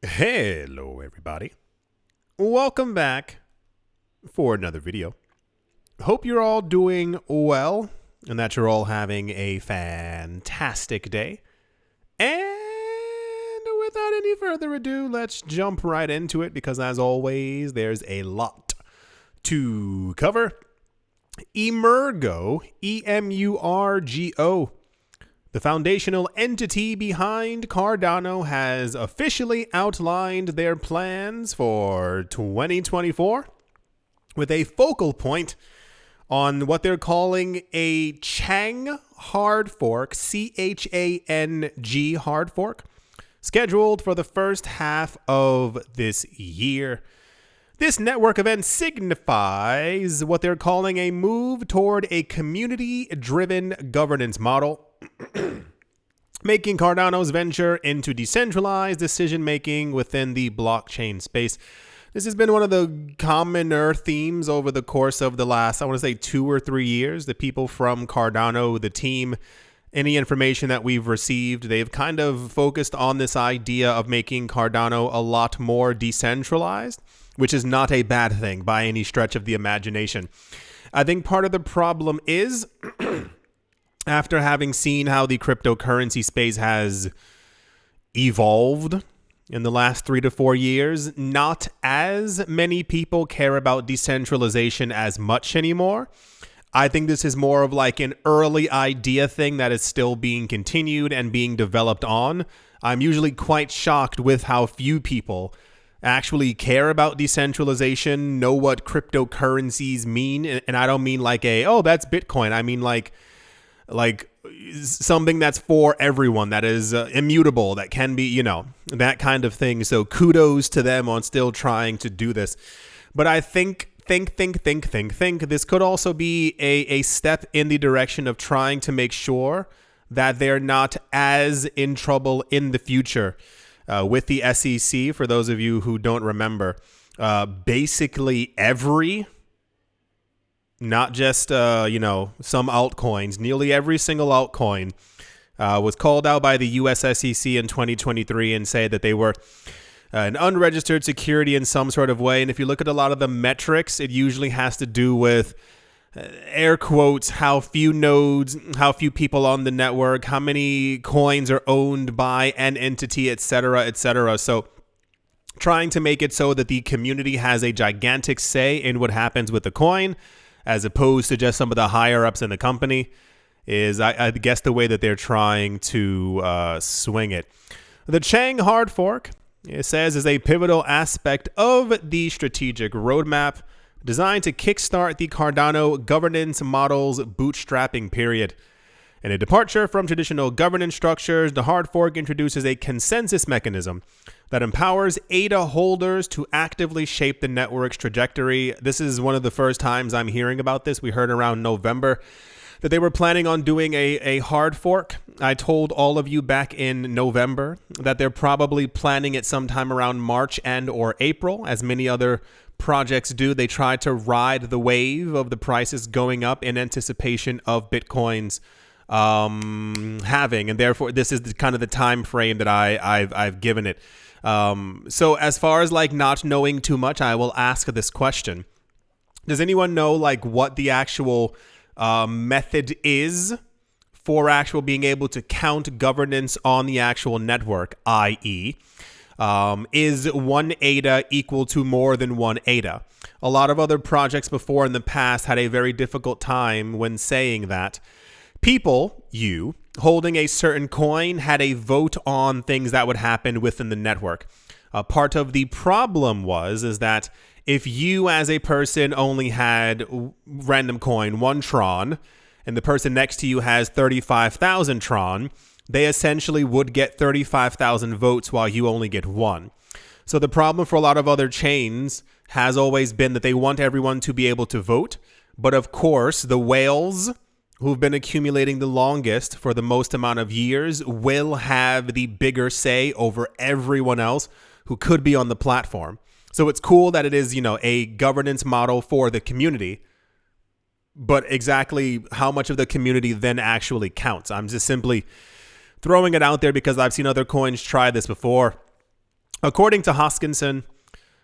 Hello, everybody. Welcome back for another video. Hope you're all doing well and that you're all having a fantastic day. And without any further ado, let's jump right into it because, as always, there's a lot to cover. Emurgo, E-M-U-R-G-O, the foundational entity behind Cardano, has officially outlined their plans for 2024 with a focal point on what they're calling a Chang hard fork, C-H-A-N-G hard fork, scheduled for the first half of this year. This network event signifies what they're calling a move toward a community-driven governance model, making Cardano's venture into decentralized decision-making within the blockchain space. This has been one of the commoner themes over the course of the last, I want to say, 2 or 3 years. The people from Cardano, the team, any information that we've received, they've kind of focused on this idea of making Cardano a lot more decentralized, which is not a bad thing by any stretch of the imagination. I think part of the problem is after having seen how the cryptocurrency space has evolved in the last 3 to 4 years, not as many people care about decentralization as much anymore. I think this is more of like an early idea thing that is still being continued and being developed on. I'm usually quite shocked with how few people actually care about decentralization, know what cryptocurrencies mean. And I don't mean like oh, that's Bitcoin. I mean like something that's for everyone, that is immutable, that can be, that kind of thing. So kudos to them on still trying to do this. But I think this could also be a step in the direction of trying to make sure that they're not as in trouble in the future with the SEC. For those of you who don't remember, basically not just, some altcoins, nearly every single altcoin was called out by the US SEC in 2023 and say that they were an unregistered security in some sort of way. And if you look at a lot of the metrics, it usually has to do with air quotes, how few nodes, how few people on the network, how many coins are owned by an entity, et cetera, et cetera. So trying to make it so that the community has a gigantic say in what happens with the coin, as opposed to just some of the higher ups in the company, is, I guess, the way that they're trying to swing it. The Chang hard fork, it says, is a pivotal aspect of the strategic roadmap designed to kickstart the Cardano governance model's bootstrapping period. In a departure from traditional governance structures, the hard fork introduces a consensus mechanism that empowers ADA holders to actively shape the network's trajectory. This is one of the first times I'm hearing about this. We heard around November that they were planning on doing a hard fork. I told all of you back in November that they're probably planning it sometime around March and or April, as many other projects do. They try to ride the wave of the prices going up in anticipation of Bitcoin's having, and therefore this is kind of the time frame that I've given it. So as far as like not knowing too much, I will ask this question. Does anyone know like what the actual method is for actual being able to count governance on the actual network, i.e., is one ADA equal to more than one ADA? A lot of other projects before in the past had a very difficult time when saying that. People, you, holding a certain coin had a vote on things that would happen within the network. Part of the problem is that if you as a person only had random coin, 1 Tron, and the person next to you has 35,000 Tron, they essentially would get 35,000 votes while you only get 1. So the problem for a lot of other chains has always been that they want everyone to be able to vote. But of course, the whales who've been accumulating the longest for the most amount of years will have the bigger say over everyone else who could be on the platform. So it's cool that it is, a governance model for the community, but exactly how much of the community then actually counts. I'm just simply throwing it out there because I've seen other coins try this before. According to Hoskinson,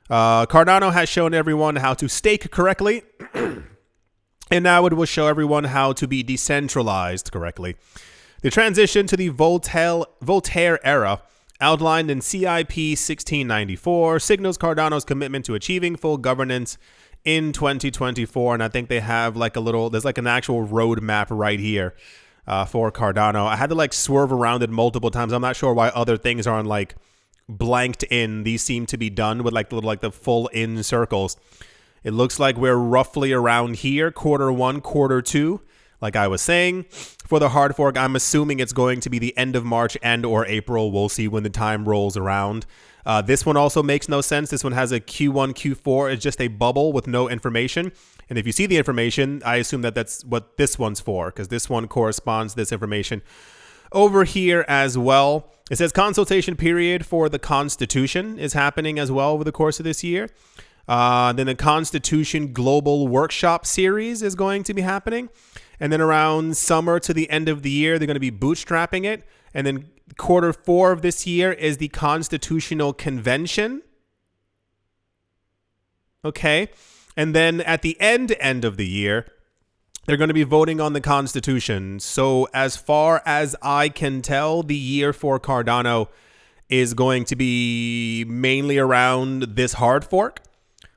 Cardano has shown everyone how to stake correctly, and now it will show everyone how to be decentralized correctly. The transition to the Voltaire era, outlined in CIP 1694, signals Cardano's commitment to achieving full governance in 2024. And I think they have like there's like an actual roadmap right here for Cardano. I had to like swerve around it multiple times. I'm not sure why other things aren't like blanked in. These seem to be done with like the full in circles. It looks like we're roughly around here, Q1, Q2. Like I was saying, for the hard fork, I'm assuming it's going to be the end of March and or April. We'll see when the time rolls around. This one also makes no sense. This one has a Q1, Q4. It's just a bubble with no information. And if you see the information, I assume that that's what this one's for, because this one corresponds to this information over here as well. It says consultation period for the Constitution is happening as well over the course of this year. Then the Constitution Global Workshop Series is going to be happening. And then around summer to the end of the year, they're going to be bootstrapping it. And then Q4 of this year is the Constitutional Convention. Okay. And then at the end of the year, they're going to be voting on the Constitution. So as far as I can tell, the year for Cardano is going to be mainly around this hard fork.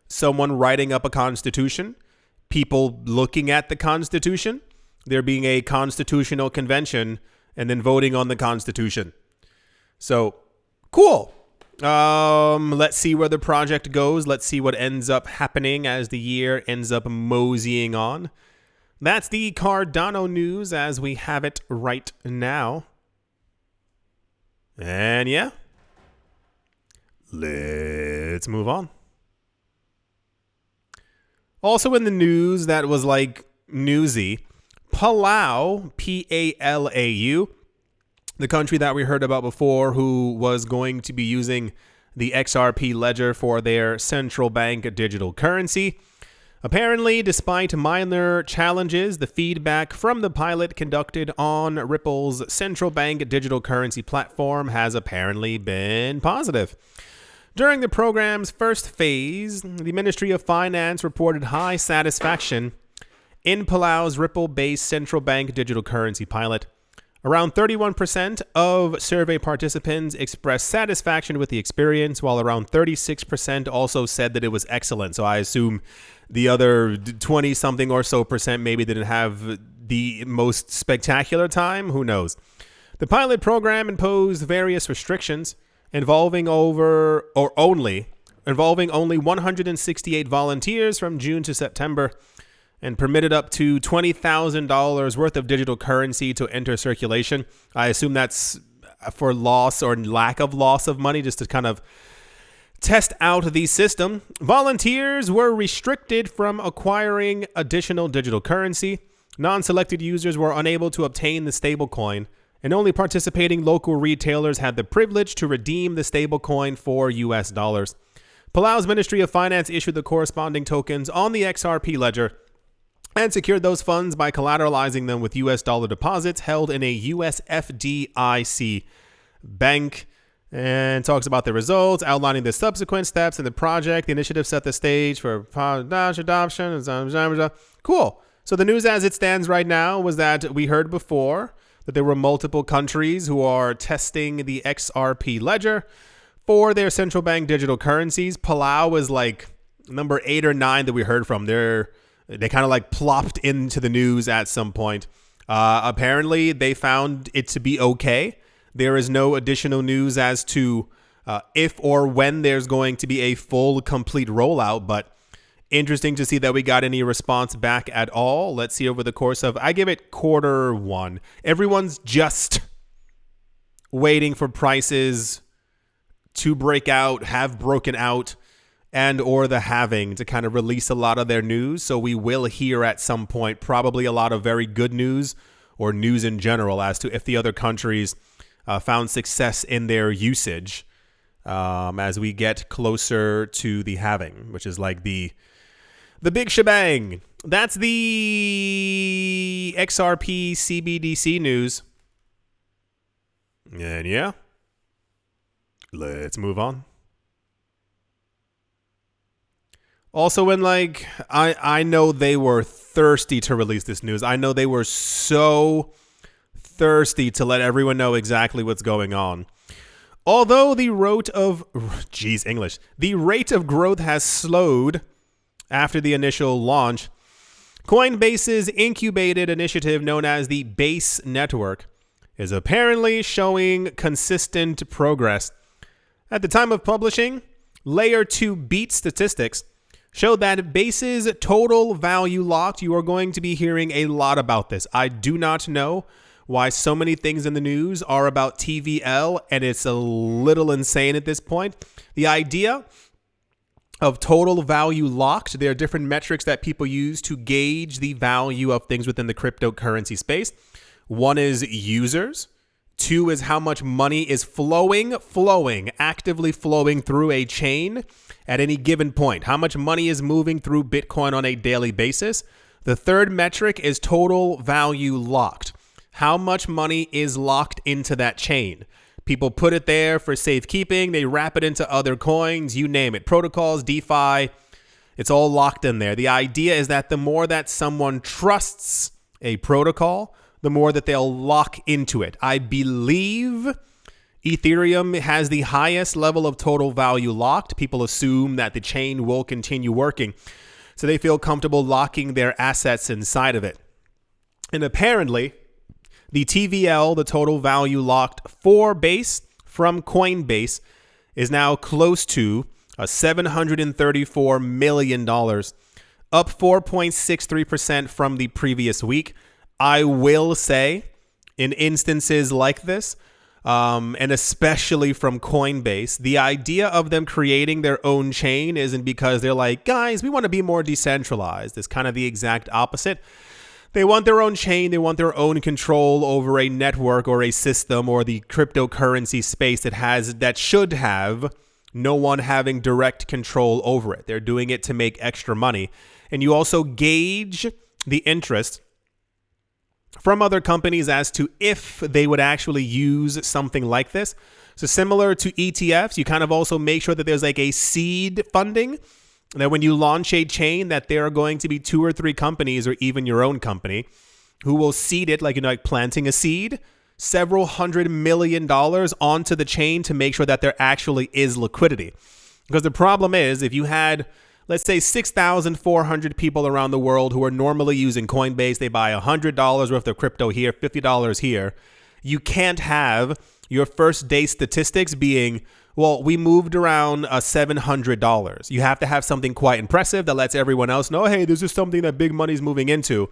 Someone writing up a constitution, people looking at the Constitution, there being a constitutional convention, and then voting on the Constitution. So, cool. Let's see where the project goes. Let's see what ends up happening as the year ends up moseying on. That's the Cardano news as we have it right now. And yeah, let's move on. Also in the news that was like newsy, Palau, P-A-L-A-U, the country that we heard about before who was going to be using the XRP ledger for their central bank digital currency. Apparently, despite minor challenges, the feedback from the pilot conducted on Ripple's central bank digital currency platform has apparently been positive. During the program's first phase, the Ministry of Finance reported high satisfaction in Palau's Ripple-based central bank digital currency pilot. Around 31% of survey participants expressed satisfaction with the experience, while around 36% also said that it was excellent. So I assume the other 20-something or so percent maybe didn't have the most spectacular time. Who knows? The pilot program imposed various restrictions involving only 168 volunteers from June to September, and permitted up to $20,000 worth of digital currency to enter circulation. I assume that's for loss or lack of loss of money, just to kind of test out the system. Volunteers were restricted from acquiring additional digital currency. Non-selected users were unable to obtain the stablecoin, and only participating local retailers had the privilege to redeem the stablecoin for US dollars. Palau's Ministry of Finance issued the corresponding tokens on the XRP ledger and secured those funds by collateralizing them with US dollar deposits held in a US FDIC bank. And talks about the results, outlining the subsequent steps in the project. The initiative set the stage for adoption. Cool. So the news as it stands right now was that we heard before that there were multiple countries who are testing the XRP ledger for their central bank digital currencies. Palau was like number 8 or 9 that we heard from. They kind of like plopped into the news at some point. Apparently, they found it to be okay. There is no additional news as to if or when there's going to be a full, complete rollout, but interesting to see that we got any response back at all. Let's see over the course of, I give it Q1. Everyone's just waiting for prices to break out, have broken out, and or the halving to kind of release a lot of their news. So we will hear at some point probably a lot of very good news or news in general as to if the other countries found success in their usage as we get closer to the halving, which is like the big shebang. That's the XRP CBDC news. And yeah, let's move on. Also, when like I know they were thirsty to release this news. I know they were so thirsty to let everyone know exactly what's going on. Although the rate of growth has slowed after the initial launch, Coinbase's incubated initiative known as the Bas Network is apparently showing consistent progress. At the time of publishing, Layer 2 beat statistics show that Base's total value locked. You are going to be hearing a lot about this. I do not know why so many things in the news are about TVL, and it's a little insane at this point. The idea of total value locked, there are different metrics that people use to gauge the value of things within the cryptocurrency space. One is users. Two is how much money is actively flowing through a chain at any given point. How much money is moving through Bitcoin on a daily basis. The third metric is total value locked. How much money is locked into that chain? People put it there for safekeeping. They wrap it into other coins, you name it. Protocols, DeFi, it's all locked in there. The idea is that the more that someone trusts a protocol, the more that they'll lock into it. I believe Ethereum has the highest level of total value locked. People assume that the chain will continue working, so they feel comfortable locking their assets inside of it. And apparently, the TVL, the total value locked for Base from Coinbase, is now close to $734 million, up 4.63% from the previous week. I will say, in instances like this, and especially from Coinbase, the idea of them creating their own chain isn't because they're like, guys, we want to be more decentralized. It's kind of the exact opposite. They want their own chain. They want their own control over a network or a system or the cryptocurrency space that should have no one having direct control over it. They're doing it to make extra money. And you also gauge the interest from other companies as to if they would actually use something like this. So similar to ETFs, you kind of also make sure that there's like a seed funding, that when you launch a chain, that there are going to be 2 or 3 companies or even your own company who will seed it, like planting a seed, several $100 million onto the chain to make sure that there actually is liquidity. Because the problem is, if you had, let's say, 6,400 people around the world who are normally using Coinbase, they buy $100 worth of crypto here, $50 here. You can't have your first day statistics being, well, we moved around $700. You have to have something quite impressive that lets everyone else know, hey, this is something that big money's moving into.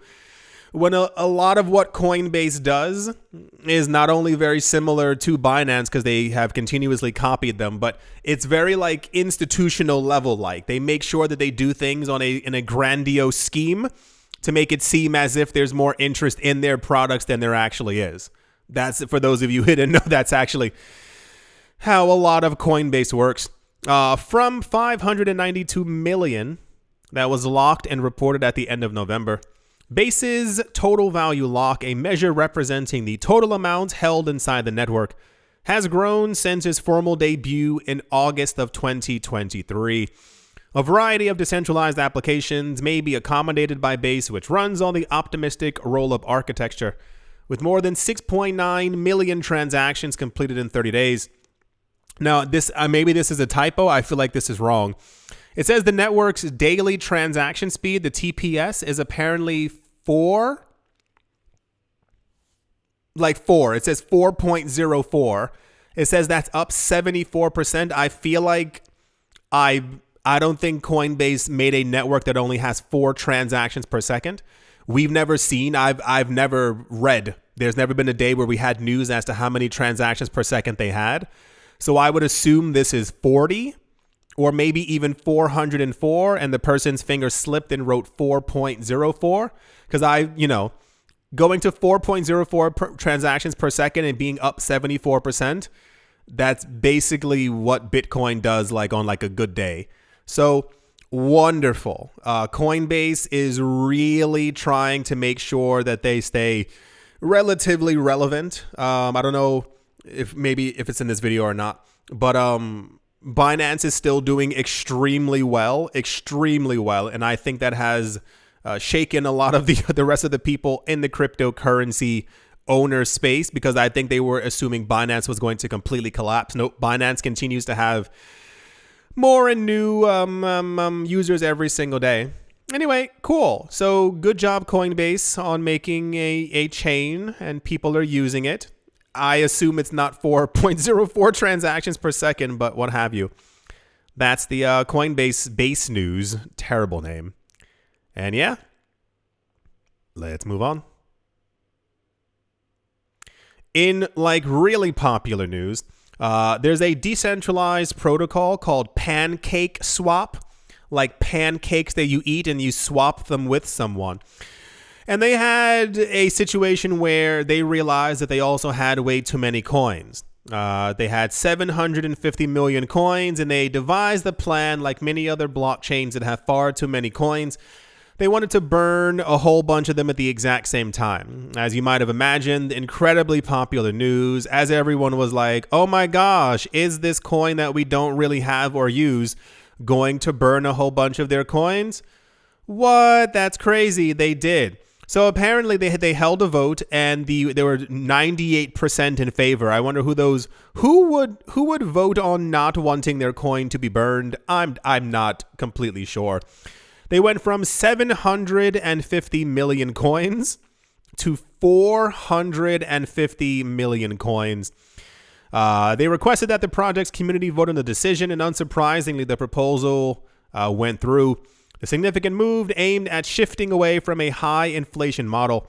When a lot of what Coinbase does is not only very similar to Binance because they have continuously copied them, but it's very like institutional level like. They make sure that they do things in a grandiose scheme to make it seem as if there's more interest in their products than there actually is. That's, for those of you who didn't know, that's actually how a lot of Coinbase works. From 592 million that was locked and reported at the end of November, Base's total value lock, a measure representing the total amount held inside the network, has grown since its formal debut in August of 2023. A variety of decentralized applications may be accommodated by Base, which runs on the optimistic roll-up architecture, with more than 6.9 million transactions completed in 30 days. Now, maybe this is a typo. I feel like this is wrong. It says the network's daily transaction speed, the TPS, is apparently 4. It says 4.04. It says that's up 74%. I feel like I don't think Coinbase made a network that only has 4 transactions per second. We've never seen, I've never read. There's never been a day where we had news as to how many transactions per second they had. So I would assume this is 40. Or maybe even 404, and the person's finger slipped and wrote 4.04. Because going to 4.04 transactions per second and being up 74%, that's basically what Bitcoin does on a good day. So wonderful. Coinbase is really trying to make sure that they stay relatively relevant. I don't know if it's in this video or not, but Binance is still doing extremely well, and I think that has shaken a lot of the rest of the people in the cryptocurrency owner space, because I think they were assuming Binance was going to completely collapse. Nope, Binance continues to have more and new users every single day. Anyway, cool. So good job, Coinbase, on making a chain, and people are using it. I assume it's not 4.04 transactions per second, but what have you. That's the Coinbase base news. Terrible name. And yeah, let's move on. In like really popular news, there's a decentralized protocol called PancakeSwap, like pancakes that you eat and you swap them with someone. And they had a situation where they realized that they also had way too many coins. They had 750 million coins, and they devised the plan, like many other blockchains that have far too many coins. They wanted to burn a whole bunch of them at the exact same time. As you might have imagined, incredibly popular news, as everyone was like, oh my gosh, is this coin that we don't really have or use going to burn a whole bunch of their coins? What? That's crazy. They did. So apparently they held a vote, and they were 98% in favor. I wonder who would vote on not wanting their coin to be burned. I'm not completely sure. They went from 750 million coins to 450 million coins. They requested that the project's community vote on the decision, and unsurprisingly, the proposal went through. A significant move aimed at shifting away from a high inflation model.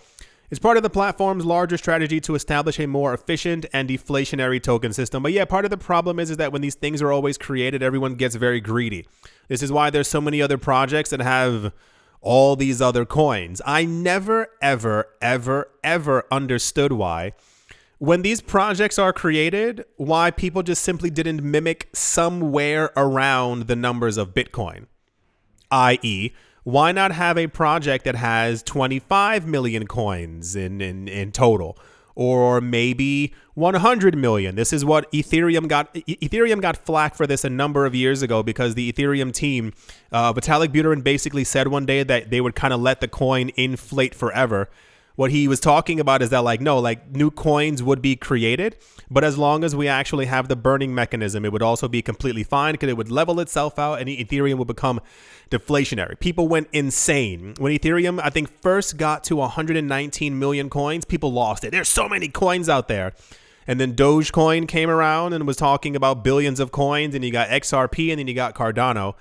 It's part of the platform's larger strategy to establish a more efficient and deflationary token system. But yeah, part of the problem is that when these things are always created, everyone gets very greedy. This is why there's so many other projects that have all these other coins. I never, ever, ever, ever understood why, when these projects are created, why people just simply didn't mimic somewhere around the numbers of Bitcoin. I.e., why not have a project that has 25 million coins in total, or maybe 100 million? This is what Ethereum got. Ethereum got flack for this a number of years ago, because the Ethereum team, Vitalik Buterin, basically said one day that they would kind of let the coin inflate forever. What he was talking about is that new coins would be created, but as long as we actually have the burning mechanism, it would also be completely fine, because it would level itself out and Ethereum would become deflationary. People went insane. When Ethereum, I think, first got to 119 million coins, people lost it. There's so many coins out there. And then Dogecoin came around and was talking about billions of coins, and you got XRP, and then you got Cardano.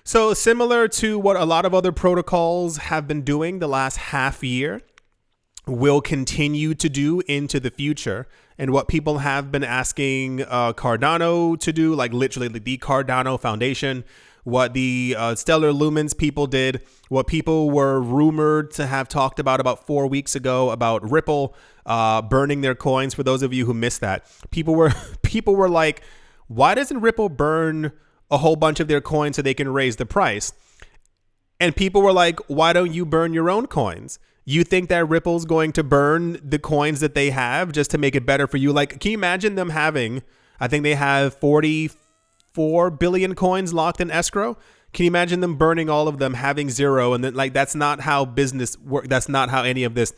So similar to what a lot of other protocols have been doing the last half year, will continue to do into the future, and what people have been asking Cardano to do, like literally the Cardano Foundation, what the Stellar Lumens people did, what people were rumored to have talked about 4 weeks ago about Ripple burning their coins. For those of you who missed that, people were like, why doesn't Ripple burn a whole bunch of their coins so they can raise the price? And people were like, why don't you burn your own coins? You think that Ripple's going to burn the coins that they have just to make it better for you? Like, can you imagine them having, I think they have 44 billion coins locked in escrow. Can you imagine them burning all of them, having zero? And then, like, that's not how business works. That's not how any of this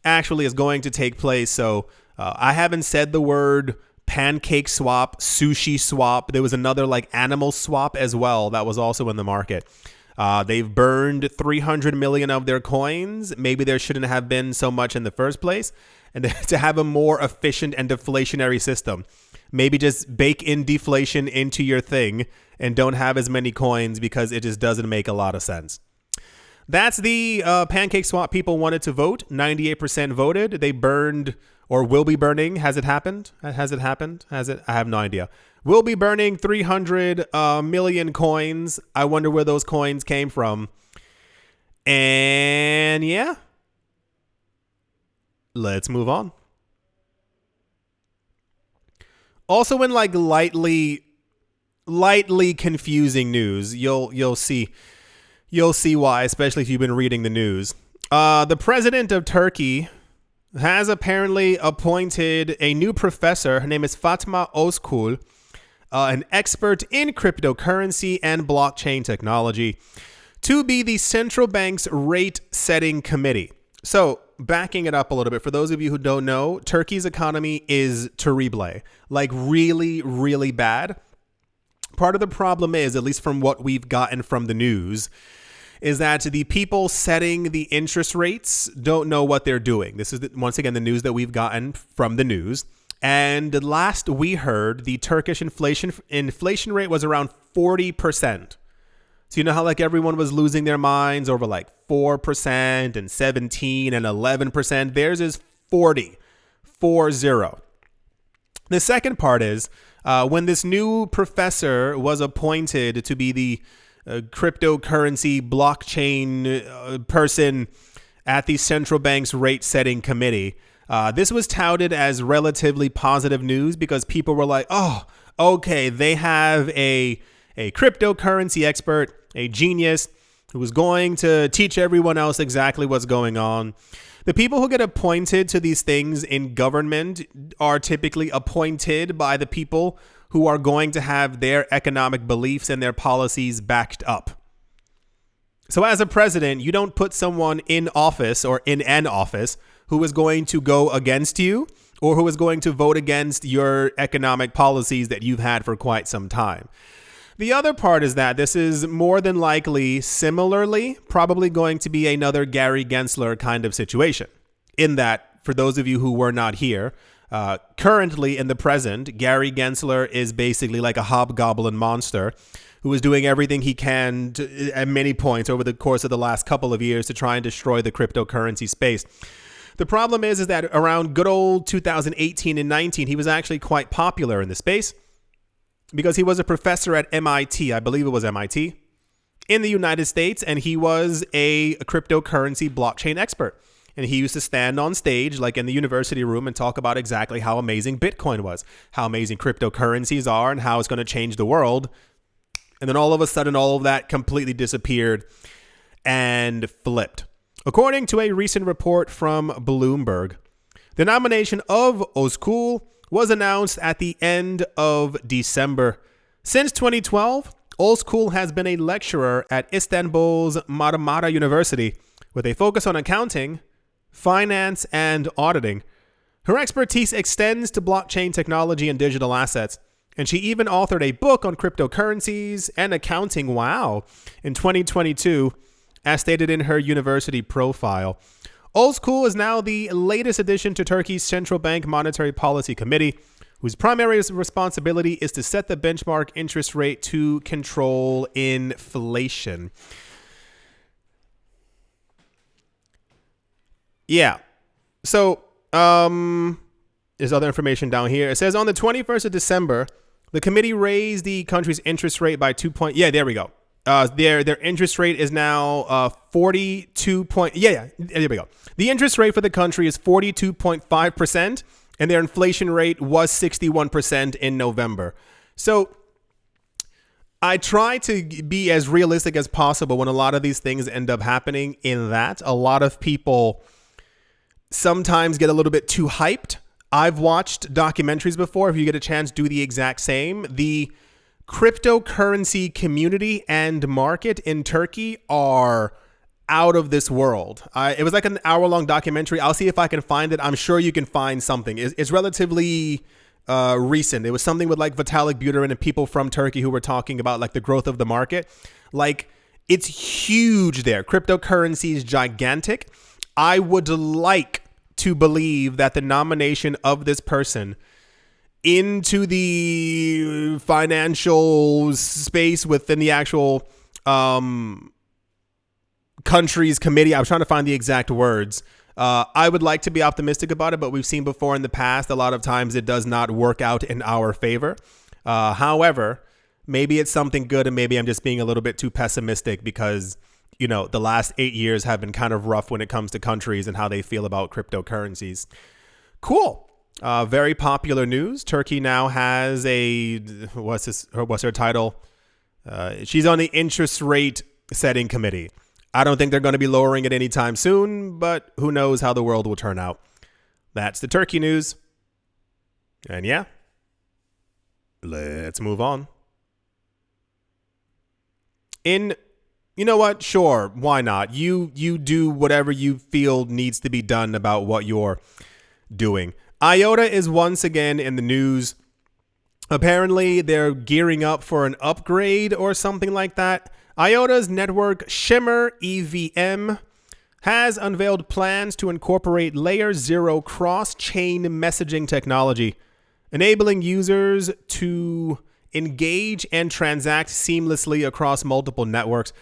actually is going to take place. So I haven't said the word PancakeSwap, sushi swap. There was another like animal swap as well that was also in the market. They've burned 300 million of their coins. Maybe there shouldn't have been so much in the first place. And to have a more efficient and deflationary system, maybe just bake in deflation into your thing and don't have as many coins, because it just doesn't make a lot of sense. That's the PancakeSwap people wanted to vote. 98% voted. They burned, or will be burning. Has it happened? Has it happened? Has it? I have no idea. Will be burning 300 million coins. I wonder where those coins came from. And yeah, let's move on. Also, in like lightly confusing news, you'll see why, especially if you've been reading the news. The president of Turkey has apparently appointed a new professor. Her name is Fatma Özkul, an expert in cryptocurrency and blockchain technology, to be the central bank's rate setting committee. So, backing it up a little bit, for those of you who don't know, Turkey's economy is terrible, like really, really bad. Part of the problem is, at least from what we've gotten from the news, is that the people setting the interest rates don't know what they're doing. This is, once again, the news that we've gotten from the news. And last we heard, the Turkish inflation rate was around 40%. So you know how like everyone was losing their minds over like 4% and 17 and 11%? Theirs is 40. The second part is when this new professor was appointed to be the cryptocurrency blockchain person at the central bank's rate setting committee, this was touted as relatively positive news because people were like, oh, okay, they have a cryptocurrency expert, a genius who is going to teach everyone else exactly what's going on. The people who get appointed to these things in government are typically appointed by the people who are going to have their economic beliefs and their policies backed up. So as a president, you don't put someone in office or in an office who is going to go against you or who is going to vote against your economic policies that you've had for quite some time. The other part is that this is more than likely, similarly, probably going to be another Gary Gensler kind of situation. In that, for those of you who were not here, currently in the present, Gary Gensler is basically like a hobgoblin monster who is doing everything he can at many points over the course of the last couple of years to try and destroy the cryptocurrency space. The problem is that around good old 2018 and 19, he was actually quite popular in the space, because he was a professor at MIT, I believe it was MIT, in the United States, and he was a cryptocurrency blockchain expert. And he used to stand on stage, like in the university room, and talk about exactly how amazing Bitcoin was, how amazing cryptocurrencies are, and how it's going to change the world. And then all of a sudden, all of that completely disappeared and flipped. According to a recent report from Bloomberg, the nomination of Özkul was announced at the end of December. Since 2012, Özkul has been a lecturer at Istanbul's Marmara University with a focus on accounting, finance, and auditing. Her expertise extends to blockchain technology and digital assets, and she even authored a book on cryptocurrencies and accounting, in 2022, as stated in her university profile. Özkul is now the latest addition to Turkey's Central Bank Monetary Policy Committee, whose primary responsibility is to set the benchmark interest rate to control inflation. Yeah. So, there's other information down here. It says on the 21st of December, the committee raised the country's interest rate by 2 point. Yeah, there we go. Their interest rate is now 42 there we go. The interest rate for the country is 42.5%, and their inflation rate was 61% in November. So I try to be as realistic as possible when a lot of these things end up happening, in that a lot of people sometimes get a little bit too hyped. I've watched documentaries before. If you get a chance, do the exact same. The cryptocurrency community and market in Turkey are out of this world. It was like an hour-long documentary. I'll see if I can find it. I'm sure you can find something. It's relatively recent. It was something with like Vitalik Buterin and people from Turkey who were talking about like the growth of the market. Like, it's huge there. Cryptocurrency is gigantic. I would like to believe that the nomination of this person into the financial space within the actual country's committee, I was trying to find the exact words. I would like to be optimistic about it, but we've seen before in the past, a lot of times it does not work out in our favor. However, maybe it's something good, and maybe I'm just being a little bit too pessimistic because, you know, the last 8 years have been kind of rough when it comes to countries and how they feel about cryptocurrencies. Cool. Very popular news. Turkey now has what's her title? She's on the interest rate setting committee. I don't think they're going to be lowering it anytime soon, but who knows how the world will turn out. That's the Turkey news. And yeah, Let's move on. You know what? Sure, why not? You do whatever you feel needs to be done about what you're doing. IOTA is once again in the news. Apparently, they're gearing up for an upgrade or something like that. IOTA's network Shimmer EVM has unveiled plans to incorporate Layer 0 cross-chain messaging technology, enabling users to engage and transact seamlessly across multiple networks.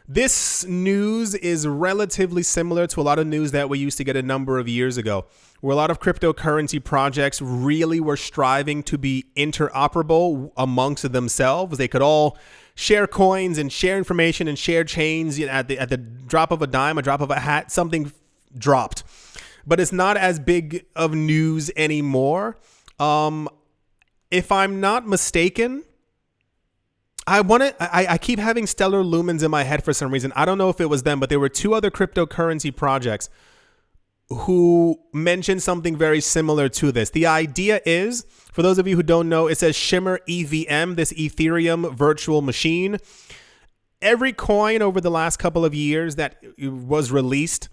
This news is relatively similar to a lot of news that we used to get a number of years ago, where a lot of cryptocurrency projects really were striving to be interoperable amongst themselves. They could all share coins and share information and share chains at the drop of a dime, a drop of a hat, something dropped. But it's not as big of news anymore. If I'm not mistaken, I keep having Stellar Lumens in my head for some reason. I don't know if it was them, but there were two other cryptocurrency projects who mentioned something very similar to this. The idea is, for those of you who don't know, it says Shimmer EVM, this Ethereum virtual machine. Every coin over the last couple of years that was released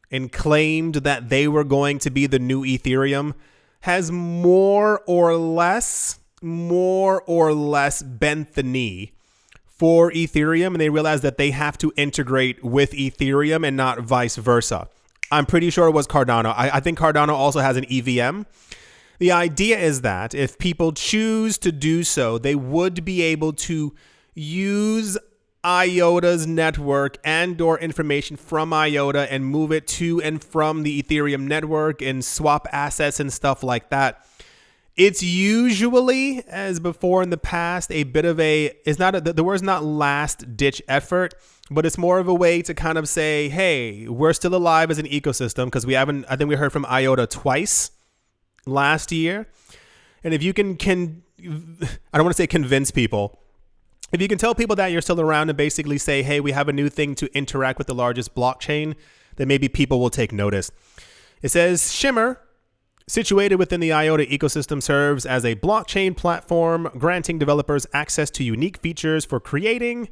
and claimed that they were going to be the new Ethereum has more or less bent the knee for Ethereum, and they realized that they have to integrate with Ethereum and not vice versa. I'm pretty sure it was Cardano. I think Cardano also has an EVM. The idea is that if people choose to do so, they would be able to use IOTA's network and or information from IOTA and move it to and from the Ethereum network and swap assets and stuff like that. It's usually, as before in the past, a bit of the word's not last ditch effort, but it's more of a way to kind of say, hey, we're still alive as an ecosystem, because I think we heard from IOTA twice last year. And if you can I don't want to say convince people, if you can tell people that you're still around and basically say, hey, we have a new thing to interact with the largest blockchain, then maybe people will take notice. It says Shimmer, situated within the IOTA ecosystem, serves as a blockchain platform, granting developers access to unique features for creating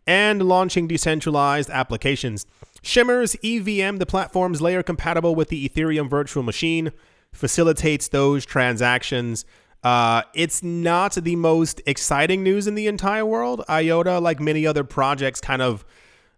and launching decentralized applications. Shimmer's EVM, the platform's layer compatible with the Ethereum virtual machine, facilitates those transactions. It's not the most exciting news in the entire world. IOTA, like many other projects, kind of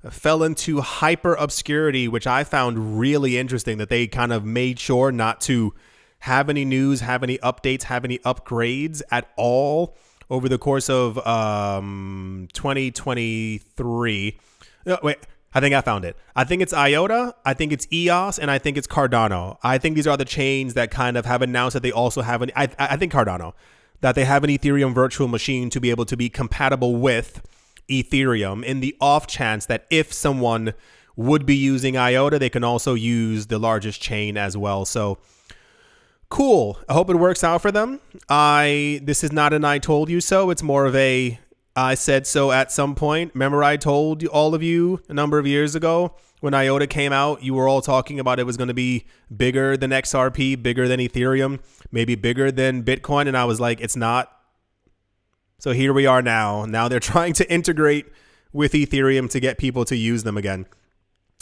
fell into hyper obscurity, which I found really interesting, that they kind of made sure not to have any news, have any updates, have any upgrades at all over the course of 2023. No, wait, I think I found it. I think it's IOTA, I think it's EOS, and I think it's Cardano. I think these are the chains that kind of have announced that they also have I think Cardano, that they have an Ethereum virtual machine to be able to be compatible with Ethereum, in the off chance that if someone would be using IOTA, they can also use the largest chain as well. So cool. I hope it works out for them. This is not an I told you so. It's more of a I said so at some point. Remember, I told all of you a number of years ago when IOTA came out, you were all talking about it was going to be bigger than XRP, bigger than Ethereum, maybe bigger than Bitcoin. And I was like, it's not. So here we are now. Now they're trying to integrate with Ethereum to get people to use them again.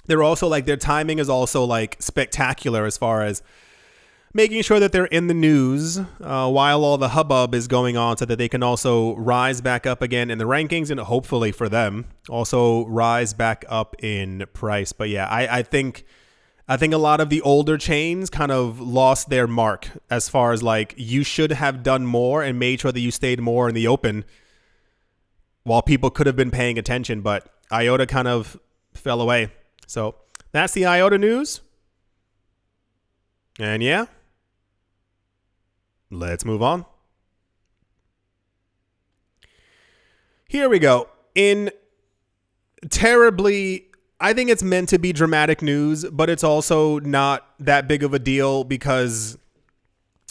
They're also like, their timing is also like spectacular as far as making sure that they're in the news while all the hubbub is going on, so that they can also rise back up again in the rankings, and hopefully for them also rise back up in price. But yeah, I think a lot of the older chains kind of lost their mark as far as like, you should have done more and made sure that you stayed more in the open while people could have been paying attention, but IOTA kind of fell away. So that's the IOTA news. And yeah, let's move on. Here we go. In terribly, I think it's meant to be dramatic news, but it's also not that big of a deal because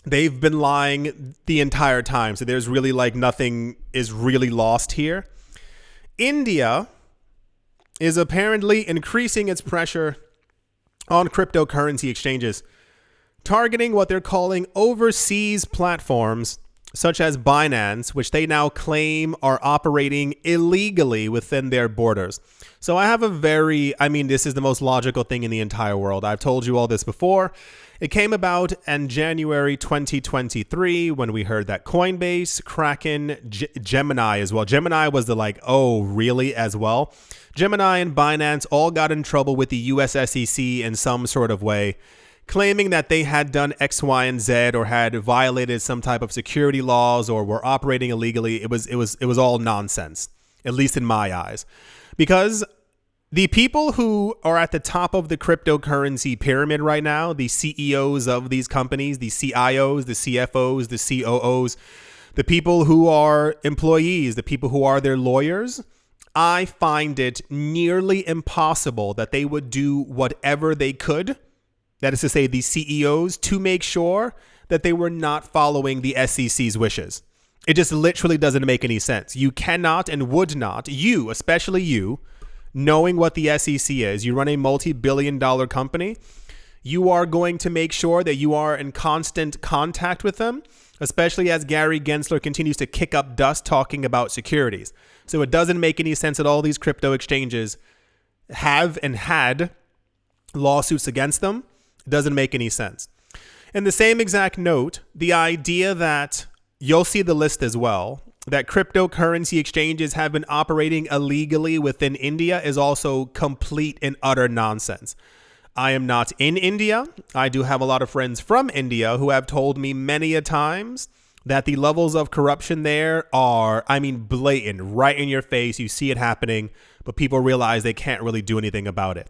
they've been lying the entire time. So there's really like nothing is really lost here. India is apparently increasing its pressure on cryptocurrency exchanges, targeting what they're calling overseas platforms such as Binance, which they now claim are operating illegally within their borders. So I have this is the most logical thing in the entire world. I've told you all this before. It came about in January 2023 when we heard that Coinbase, Kraken, Gemini as well. Gemini was the oh, really as well. Gemini and Binance all got in trouble with the US SEC in some sort of way, claiming that they had done X, Y, and Z or had violated some type of security laws or were operating illegally. It was all nonsense, at least in my eyes, because the people who are at the top of the cryptocurrency pyramid right now, the CEOs of these companies, the CIOs, the CFOs, the COOs, the people who are employees, the people who are their lawyers, I find it nearly impossible that they would do whatever they could, that is to say the CEOs, to make sure that they were not following the SEC's wishes. It just literally doesn't make any sense. You cannot and would not, you, especially you, knowing what the SEC is, you run a multi-billion-dollar company, you are going to make sure that you are in constant contact with them, especially as Gary Gensler continues to kick up dust talking about securities. So it doesn't make any sense that all these crypto exchanges have and had lawsuits against them. It doesn't make any sense. In the same exact note, the idea that you'll see the list as well, that cryptocurrency exchanges have been operating illegally within India is also complete and utter nonsense. I am not in India. I do have a lot of friends from India who have told me many a times that the levels of corruption there are, blatant, right in your face. You see it happening, but people realize they can't really do anything about it.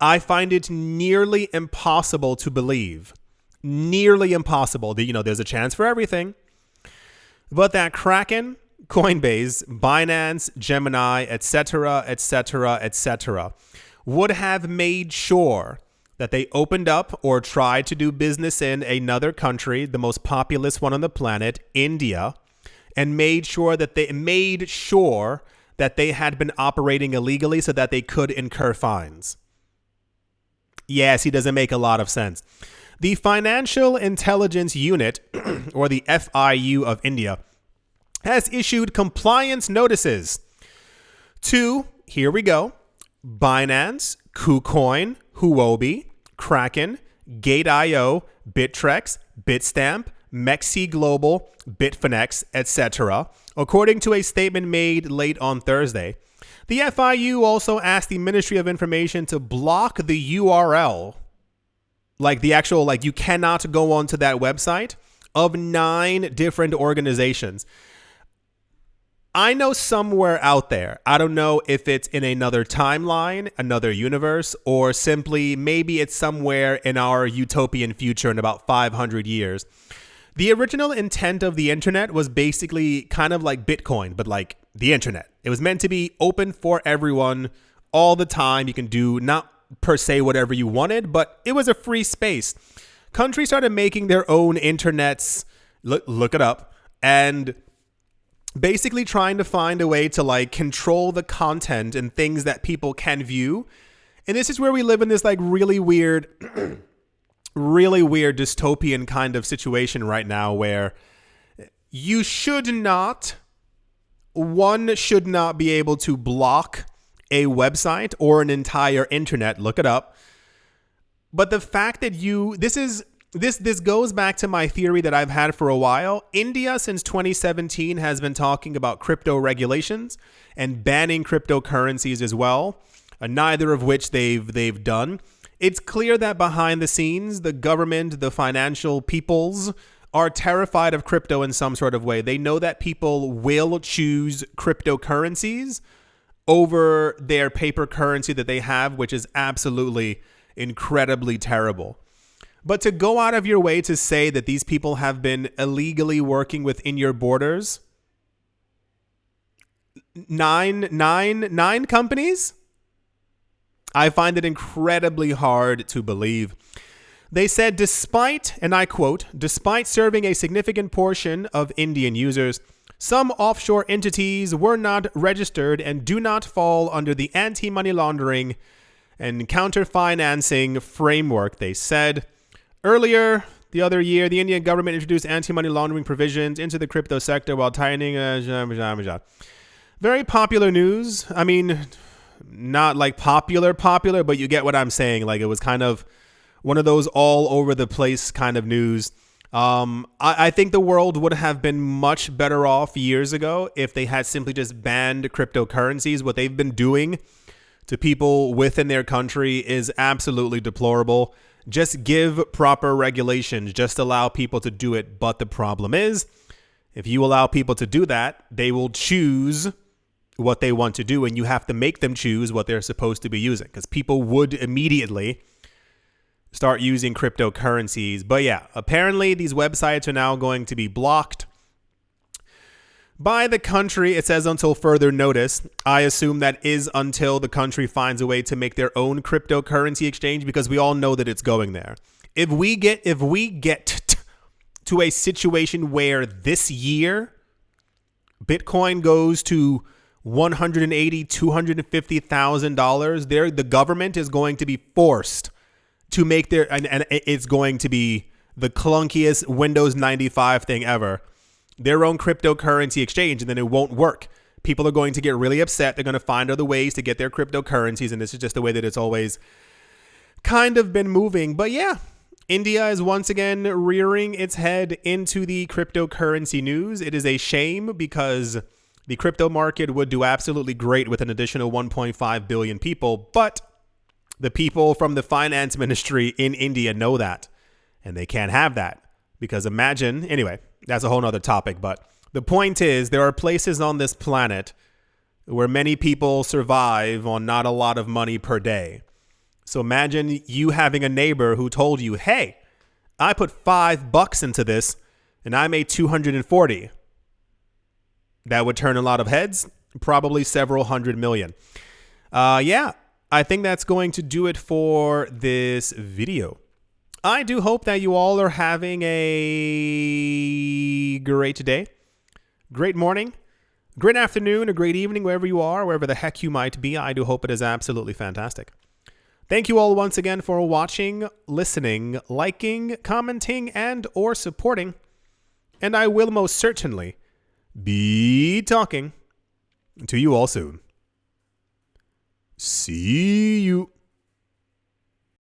I find it nearly impossible to believe, nearly impossible that, there's a chance for everything, but that Kraken, Coinbase, Binance, Gemini, etc., etc., etc., would have made sure that they opened up or tried to do business in another country, the most populous one on the planet, India, and made sure that they had been operating illegally so that they could incur fines. Yes, he doesn't make a lot of sense. The Financial Intelligence Unit, or the FIU of India, has issued compliance notices to, here we go, Binance, KuCoin, Huobi, Kraken, Gate.io, Bittrex, Bitstamp, Mexi Global, Bitfinex, etc., according to a statement made late on Thursday. The FIU also asked the Ministry of Information to block the URL, you cannot go onto that website, of 9 different organizations. I know somewhere out there, I don't know if it's in another timeline, another universe, or simply maybe it's somewhere in our utopian future in about 500 years. The original intent of the internet was basically kind of like Bitcoin, but like the internet. It was meant to be open for everyone all the time. You can do not per se whatever you wanted, but it was a free space. Countries started making their own internets, look it up, and basically trying to find a way to control the content and things that people can view. And this is where we live in this really weird really weird dystopian kind of situation right now where one should not be able to block a website or an entire internet, look it up. But the fact that this goes back to my theory that I've had for a while. India since 2017 has been talking about crypto regulations and banning cryptocurrencies as well, neither of which they've done. It's clear that behind the scenes, the government, the financial peoples are terrified of crypto in some sort of way. They know that people will choose cryptocurrencies over their paper currency that they have, which is absolutely incredibly terrible. But to go out of your way to say that these people have been illegally working within your borders, nine companies? I find it incredibly hard to believe. They said, despite, and I quote, despite serving a significant portion of Indian users, some offshore entities were not registered and do not fall under the anti-money laundering and counter-financing framework, they said. Earlier the other year, the Indian government introduced anti-money laundering provisions into the crypto sector while tightening. Very popular news. I mean, not like popular, but you get what I'm saying. Like, it was kind of one of those all over the place kind of news. I think the world would have been much better off years ago if they had simply just banned cryptocurrencies. What they've been doing to people within their country is absolutely deplorable. Just give proper regulations. Just allow people to do it. But the problem is, if you allow people to do that, they will choose what they want to do, and you have to make them choose what they're supposed to be using, because people would immediately start using cryptocurrencies. But yeah, apparently these websites are now going to be blocked by the country. It says until further notice. I assume that is until the country finds a way to make their own cryptocurrency exchange, because we all know that it's going there. If we get to a situation where this year Bitcoin goes to $180,000, $250,000, the government is going to be forced to make their, and it's going to be the clunkiest Windows 95 thing ever, their own cryptocurrency exchange, and then it won't work. People are going to get really upset. They're going to find other ways to get their cryptocurrencies, and this is just the way that it's always kind of been moving. But yeah, India is once again rearing its head into the cryptocurrency news. It is a shame, because the crypto market would do absolutely great with an additional 1.5 billion people, but the people from the finance ministry in India know that, and they can't have that, because imagine, anyway, that's a whole nother topic, but the point is, there are places on this planet where many people survive on not a lot of money per day. So imagine you having a neighbor who told you, hey, I put $5 into this and I made 240. That would turn a lot of heads, probably several hundred million. Yeah, I think that's going to do it for this video. I do hope that you all are having a great day, great morning, great afternoon, a great evening, wherever you are, wherever the heck you might be. I do hope it is absolutely fantastic. Thank you all once again for watching, listening, liking, commenting, and or supporting. And I will most certainly be talking to you all soon. See you.